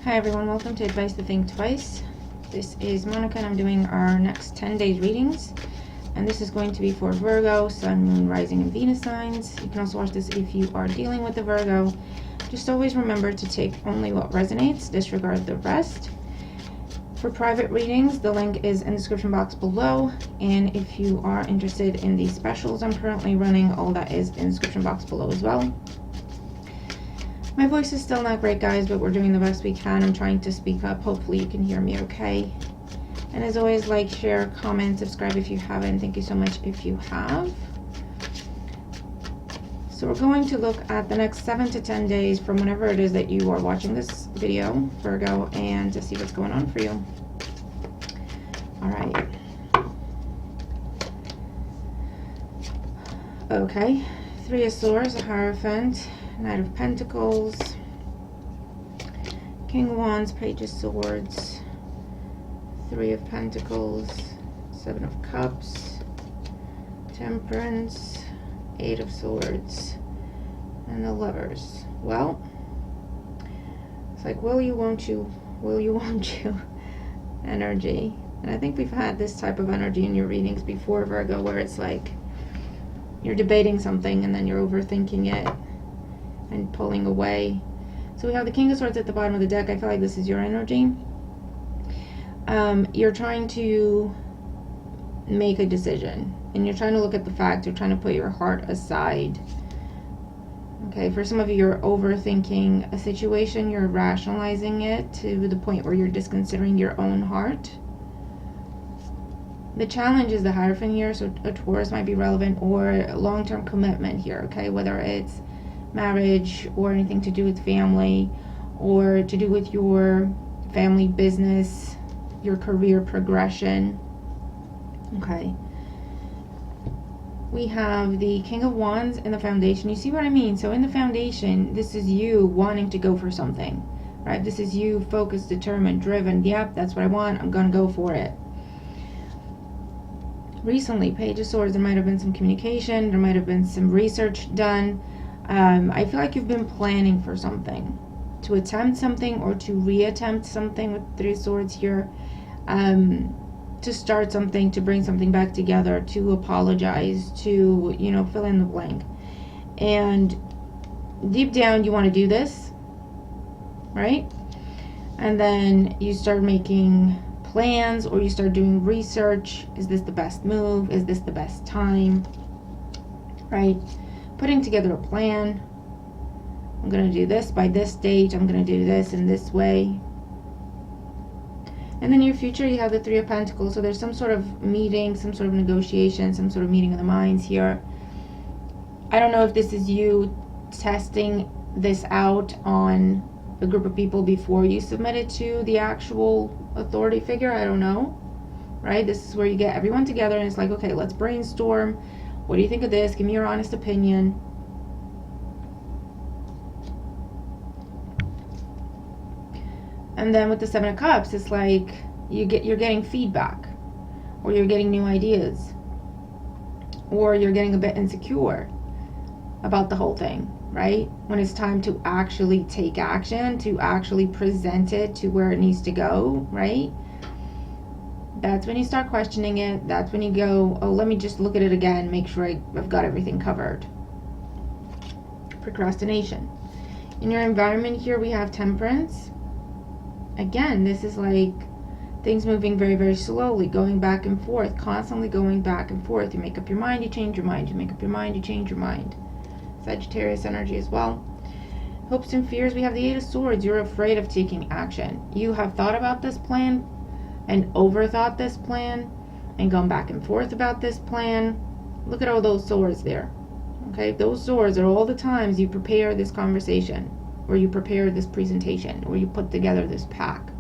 Hi everyone, welcome to Advice to Think Twice. This is Monica and I'm doing our next 10 days readings. And this is going to be for Virgo, Sun, Moon, Rising, and Venus signs. You can also watch this if you are dealing with the Virgo. Just always remember to take only what resonates, disregard the rest. For private readings, the link is in the description box below. And if you are interested in the specials I'm currently running, all that is in the description box below as well. My voice is still not great, guys, but we're doing the best we can. I'm trying to speak up. Hopefully you can hear me okay. And as always, like, share, comment, subscribe if you haven't. Thank you so much if you have. So we're going to look at the next 7 to 10 days from whenever it is that you are watching this video, Virgo, and to see what's going on for you. All right. Okay. 3 of Swords, a Hierophant, Knight of Pentacles, King of Wands, Page of Swords, 3 of Pentacles, 7 of Cups, Temperance, 8 of Swords, and the Lovers. Well, it's like will you, won't you, will you, won't you energy. And I think we've had this type of energy in your readings before, Virgo, where it's like you're debating something and then you're overthinking it and pulling away. So we have the King of Swords at the bottom of the deck. I feel like this is your energy. You're trying to make a decision and you're trying to look at the facts. You're trying to put your heart aside. Okay, for some of you, you're overthinking a situation. You're rationalizing it to the point where you're disconsidering your own heart. The challenge is the Hierophant here, so a Taurus might be relevant, or long-term commitment here, okay? Whether it's marriage or anything to do with family or to do with your family business, your career progression, okay? We have the King of Wands in the foundation. You see what I mean? So in the foundation, this is you wanting to go for something, right? This is you focused, determined, driven. Yep, that's what I want. I'm gonna go for it. Recently, Page of Swords, there might have been some communication, there might have been some research done. I feel like you've been planning for something, to attempt something or to reattempt something with 3 swords here, to start something, to bring something back together, to apologize, to, you know, fill in the blank. And deep down, you want to do this, right? And then you start making plans or you start doing research. Is this the best move? Is this the best time? Right? Putting together a plan. I'm going to do this by this date. I'm going to do this in this way. And then in your future, you have the 3 of Pentacles. So there's some sort of meeting, some sort of negotiation, some sort of meeting of the minds here. I don't know if this is you testing this out on a group of people before you submit it to the actual authority figure. I don't know, right? This is where you get everyone together and it's like, okay, let's brainstorm. What do you think of this? Give me your honest opinion. And then with the 7 of Cups, it's like you're getting feedback, or you're getting new ideas, or you're getting a bit insecure about the whole thing, right? When it's time to actually take action, to actually present it to where it needs to go, right? That's when you start questioning it. That's when you go, oh, let me just look at it again, make sure I've got everything covered. Procrastination. In your environment here, we have Temperance. Again, this is like things moving very, very slowly, going back and forth, constantly going back and forth. You make up your mind, you change your mind. You make up your mind, you change your mind. Sagittarius energy as well. Hopes and fears, we have the 8 of Swords. You're afraid of taking action. You have thought about this plan and overthought this plan and gone back and forth about this plan. Look at all those swords there. Okay, those swords are all the times you prepare this conversation, or you prepare this presentation, or you put together this pack.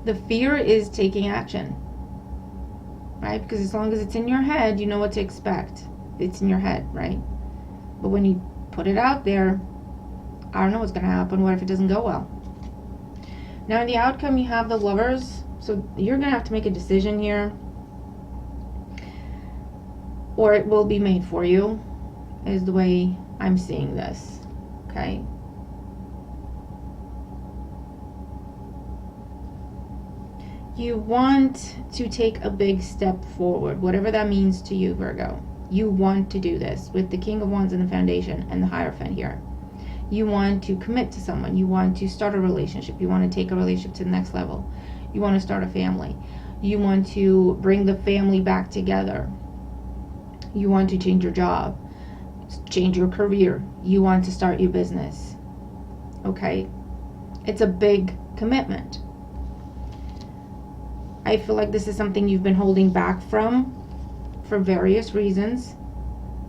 The fear is taking action, right? Because as long as it's in your head, you know what to expect. It's in your head, right? But when you put it out there, I don't know what's going to happen. What if it doesn't go well? Now in the outcome, you have the Lovers. So you're going to have to make a decision here, or it will be made for you, is the way I'm seeing this. Okay. You want to take a big step forward, whatever that means to you, Virgo. You want to do this with the King of Wands and the Foundation and the Hierophant here. You want to commit to someone. You want to start a relationship. You want to take a relationship to the next level. You want to start a family. You want to bring the family back together. You want to change your job, change your career. You want to start your business. Okay? It's a big commitment. I feel like this is something you've been holding back from for various reasons.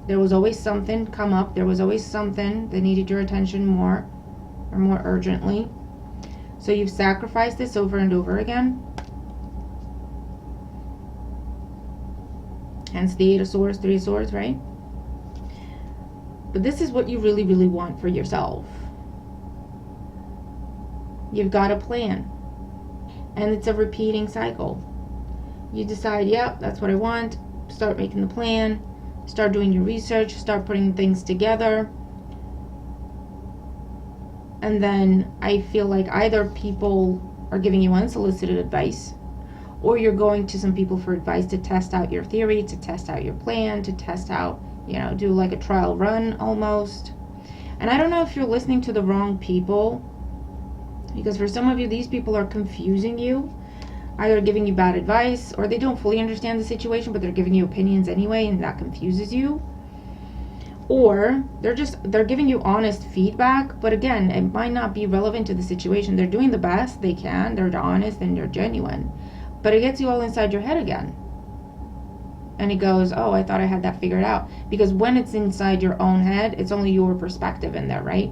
There was always something come up. There was always something that needed your attention more or more urgently. So you've sacrificed this over and over again. Hence the Eight of Swords, Three of Swords, right? But this is what you really, really want for yourself. You've got a plan. And it's a repeating cycle. You decide, yep, that's what I want. Start making the plan. Start doing your research. Start putting things together. And then I feel like either people are giving you unsolicited advice, or you're going to some people for advice to test out your theory, to test out your plan, to test out, do like a trial run almost. And I don't know if you're listening to the wrong people, because for some of you, these people are confusing you, either giving you bad advice, or they don't fully understand the situation, but they're giving you opinions anyway, and that confuses you. Or they're giving you honest feedback, but again, it might not be relevant to the situation. They're doing the best they can, they're honest and they're genuine, but it gets you all inside your head again. And it goes, oh, I thought I had that figured out. Because when it's inside your own head, it's only your perspective in there, right?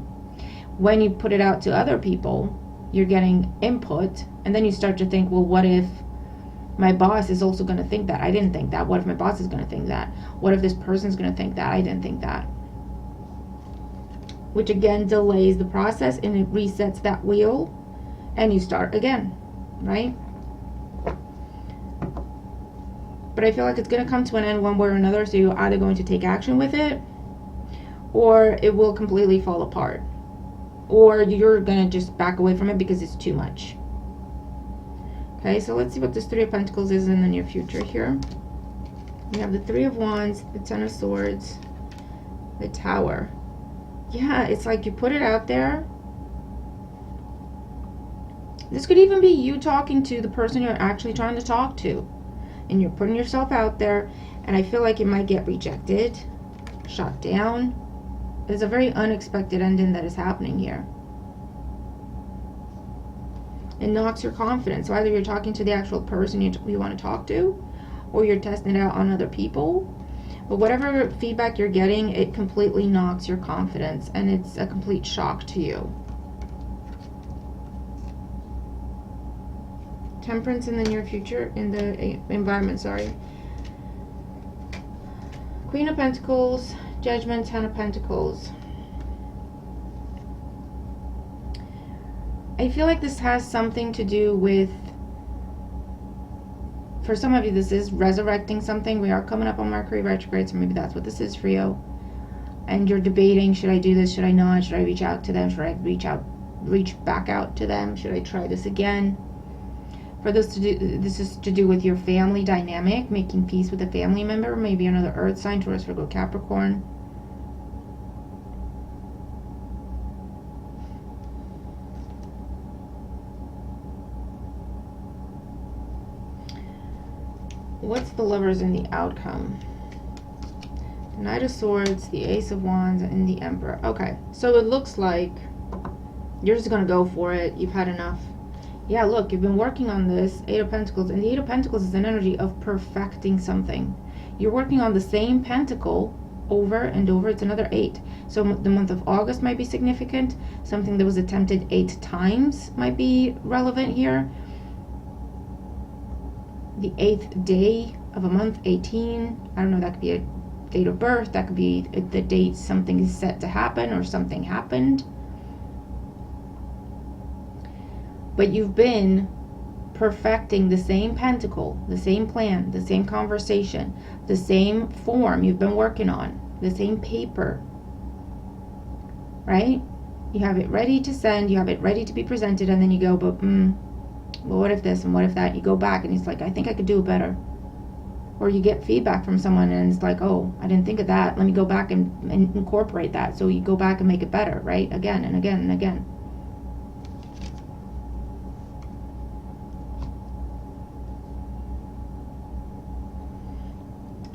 When you put it out to other people, you're getting input, and then you start to think, well, what if my boss is also going to think that? I didn't think that. What if my boss is going to think that? What if this person's going to think that? I didn't think that. Which again delays the process, and it resets that wheel, and you start again, right? But I feel like it's going to come to an end one way or another, so you're either going to take action with it, or it will completely fall apart. Or you're going to just back away from it because it's too much. Okay, so let's see what this Three of Pentacles is in the near future here. We have the Three of Wands, the Ten of Swords, the Tower. Yeah, it's like you put it out there. This could even be you talking to the person you're actually trying to talk to. And you're putting yourself out there, and I feel like it might get rejected, shot down. There's a very unexpected ending that is happening here. It knocks your confidence. So either you're talking to the actual person you want to talk to, or you're testing it out on other people. But whatever feedback you're getting, it completely knocks your confidence, and it's a complete shock to you. Temperance in the near future, in the environment, sorry. Queen of Pentacles, Judgment, Ten of Pentacles. I feel like this has something to do with, for some of you, this is resurrecting something. We are coming up on Mercury retrograde, so maybe that's what this is for you. And you're debating, should I do this, should I not? Should I reach out to them? Should I reach back out to them? Should I try this again? For this is to do with your family dynamic, making peace with a family member, maybe another earth sign, Taurus, Virgo, Capricorn. What's the Lovers in the outcome? The Knight of Swords, the Ace of Wands, and the Emperor. Okay, so it looks like you're just going to go for it. You've had enough. Yeah, look, you've been working on this, Eight of Pentacles, and the Eight of Pentacles is an energy of perfecting something. You're working on the same pentacle over and over. It's another 8. So the month of August might be significant. Something that was attempted 8 times might be relevant here. The 8th day of a month, 18. I don't know, that could be a date of birth. That could be the date something is set to happen or something happened. But you've been perfecting the same pentacle, the same plan, the same conversation, the same form you've been working on, the same paper, right? You have it ready to send, you have it ready to be presented, and then you go, but well, what if this and what if that? You go back and he's like, I think I could do it better. Or you get feedback from someone and it's like, oh, I didn't think of that. Let me go back and incorporate that. So you go back and make it better, right? Again and again and again.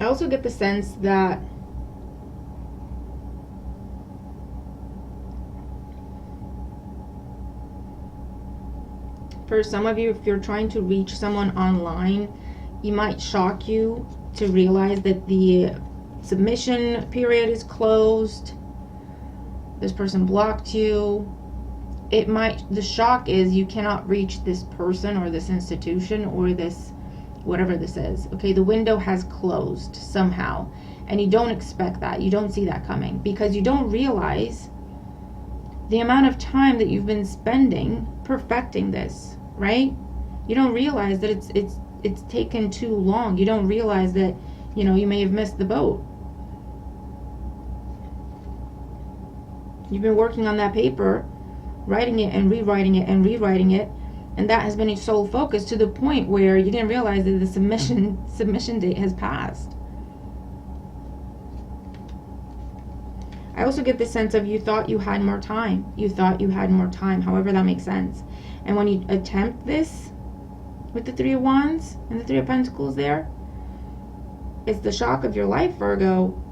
I also get the sense that for some of you, if you're trying to reach someone online, it might shock you to realize that the submission period is closed. This person blocked you. The shock is you cannot reach this person or this institution or this, whatever this is. Okay, the window has closed somehow. And you don't expect that. You don't see that coming because you don't realize the amount of time that you've been spending perfecting this, right? You don't realize that it's taken too long. You don't realize that, you know, you may have missed the boat. You've been working on that paper, writing it and rewriting it and rewriting it, and that has been your sole focus to the point where you didn't realize that the submission date has passed. I also get the sense of you thought you had more time. You thought you had more time, however that makes sense. And when you attempt this with the Three of Wands and the Three of Pentacles there, it's the shock of your life, Virgo.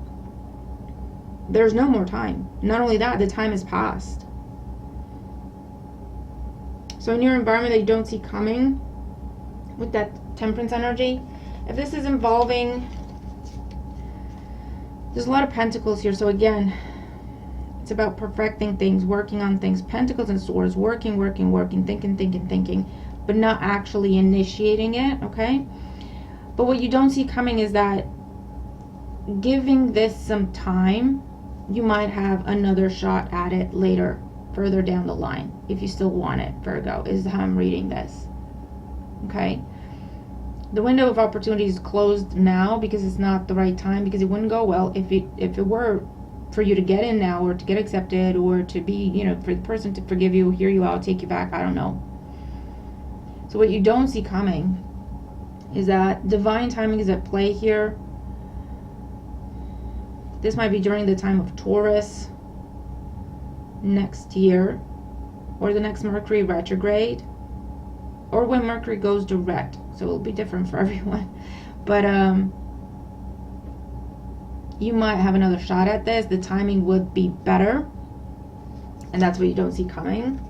There's no more time. Not only that, the time has passed. So in your environment that you don't see coming, with that Temperance energy, if this is involving, there's a lot of Pentacles here. So again, it's about perfecting things, working on things. Pentacles and Swords, working, thinking, but not actually initiating it, okay? But what you don't see coming is that giving this some time, you might have another shot at it later, further down the line, if you still want it, Virgo, is how I'm reading this, okay? The window of opportunity is closed now because it's not the right time, because it wouldn't go well if it were for you to get in now or to get accepted or to be, you know, for the person to forgive you, hear you out, take you back, I don't know. So what you don't see coming is that divine timing is at play here. This might be during the time of Taurus next year, or the next Mercury retrograde, or when Mercury goes direct. So it'll be different for everyone. But you might have another shot at this. The timing would be better, and that's what you don't see coming.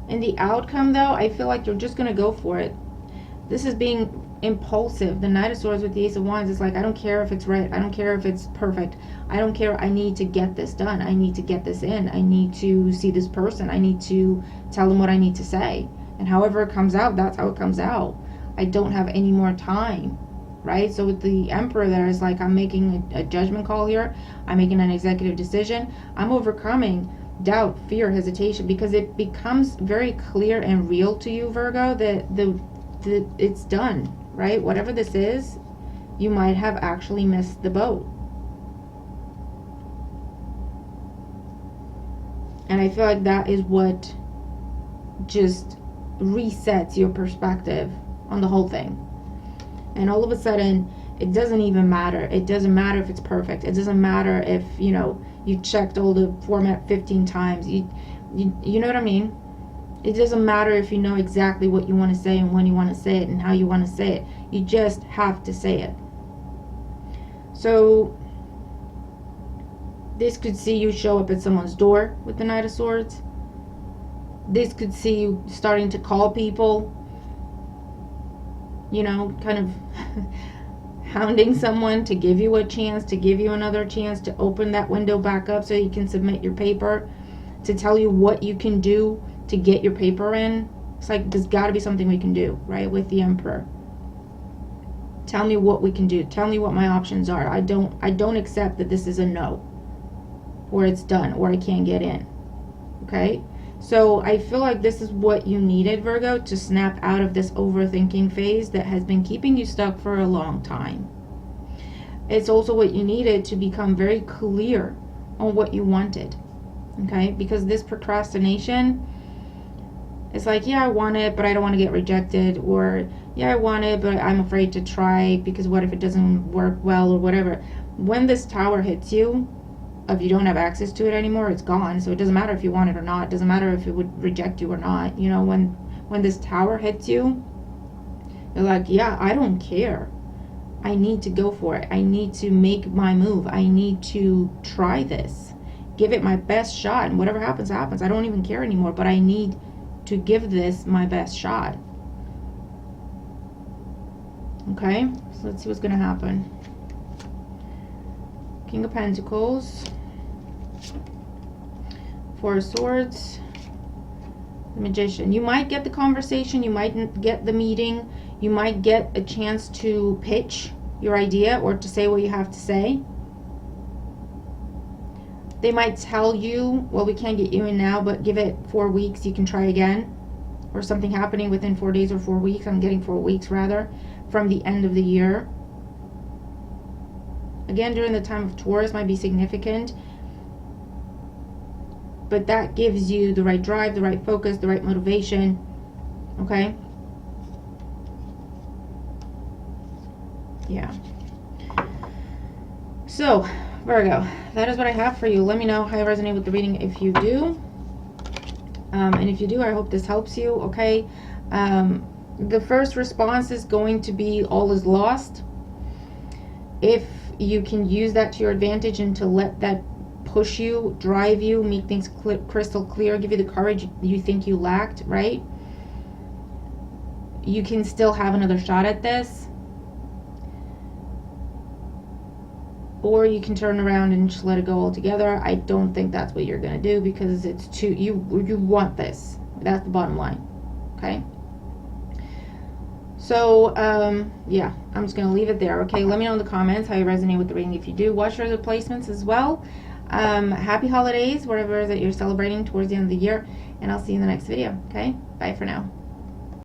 In the outcome, though, I feel like you're just going to go for it. This is being impulsive. The Knight of Swords with the Ace of Wands is like, I don't care if it's right. I don't care if it's perfect. I don't care. I need to get this done. I need to get this in. I need to see this person. I need to tell them what I need to say. And however it comes out, that's how it comes out. I don't have any more time, right? So with the Emperor there, is like, I'm making a judgment call here. I'm making an executive decision. I'm overcoming doubt, fear, hesitation, because it becomes very clear and real to you, Virgo, that it's done, right? Whatever this is, you might have actually missed the boat. And I feel like that is what just resets your perspective on the whole thing. And all of a sudden, it doesn't even matter. It doesn't matter if it's perfect. It doesn't matter if, you know, you checked all the format 15 times. You know what I mean? It doesn't matter if you know exactly what you want to say and when you want to say it and how you want to say it. You just have to say it. So this could see you show up at someone's door with the Knight of Swords. This could see you starting to call people, you know, kind of hounding someone to give you a chance, to give you another chance, to open that window back up so you can submit your paper, to tell you what you can do to get your paper in. It's like, there's got to be something we can do, right, with the Emperor. Tell me what we can do. Tell me what my options are. I don't accept that this is a no, or it's done, or I can't get in. Okay? So I feel like this is what you needed, Virgo, to snap out of this overthinking phase that has been keeping you stuck for a long time. It's also what you needed to become very clear on what you wanted. Okay? Because this procrastination, It's like, yeah, I want it, but I don't want to get rejected, or yeah, I want it, but I'm afraid to try because what if it doesn't work well, or whatever. When this tower hits you, if you don't have access to it anymore, it's gone. So it doesn't matter if you want it or not. It doesn't matter if it would reject you or not. You know, when this tower hits you, you're like, yeah, I don't care. I need to go for it. I need to make my move. I need to try this. Give it my best shot. And whatever happens, happens. I don't even care anymore. But I need to give this my best shot. Okay? So let's see what's going to happen. King of Pentacles. Four of Swords. The Magician. You might get the conversation. You might get the meeting. You might get a chance to pitch your idea or to say what you have to say. They might tell you, well, we can't get you in now, but give it 4 weeks, you can try again. Or something happening within 4 days or 4 weeks. I'm getting 4 weeks rather, from the end of the year. Again, during the time of Taurus might be significant. But that gives you the right drive, the right focus, the right motivation. Okay? Yeah. So, Virgo, that is what I have for you. Let me know how you resonate with the reading if you do. And if you do, I hope this helps you, okay? The first response is going to be all is lost. If you can use that to your advantage and to let that push you, drive you, make things crystal clear, give you the courage you think you lacked, right? You can still have another shot at this. Or you can turn around and just let it go altogether. I don't think that's what you're going to do because it's too, you want this. That's the bottom line. Okay? So, yeah, I'm just going to leave it there. Okay, let me know in the comments how you resonate with the reading if you do. Watch for the placements as well. Happy holidays, whatever that you're celebrating towards the end of the year. And I'll see you in the next video. Okay? Bye for now.